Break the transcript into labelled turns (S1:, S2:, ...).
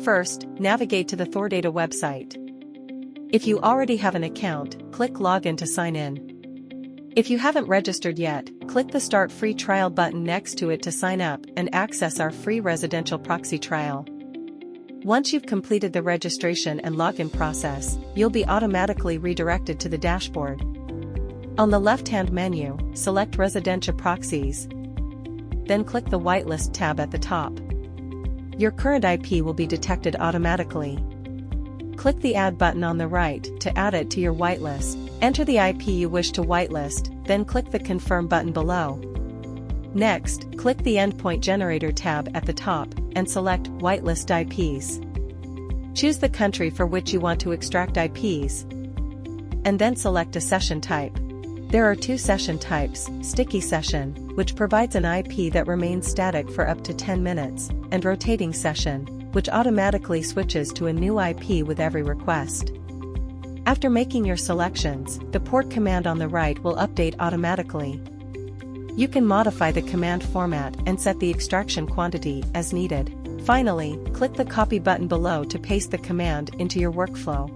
S1: First, navigate to the Thordata website. If you already have an account, click Login to sign in. If you haven't registered yet, click the Start Free Trial button next to it to sign up and access our free residential proxy trial. Once you've completed the registration and login process, you'll be automatically redirected to the dashboard. On the left-hand menu, select Residential Proxies. Then click the Whitelist tab at the top. Your current IP will be detected automatically. Click the Add button on the right to add it to your whitelist. Enter the IP you wish to whitelist, then click the Confirm button below. Next, click the Endpoint Generator tab at the top and select Whitelist IPs. Choose the country for which you want to extract IPs, and then select a session type. There are two session types: Sticky Session, which provides an IP that remains static for up to 10 minutes, and Rotating Session, which automatically switches to a new IP with every request. After making your selections, the port command on the right will update automatically. You can modify the command format and set the extraction quantity as needed. Finally, click the Copy button below to paste the command into your workflow.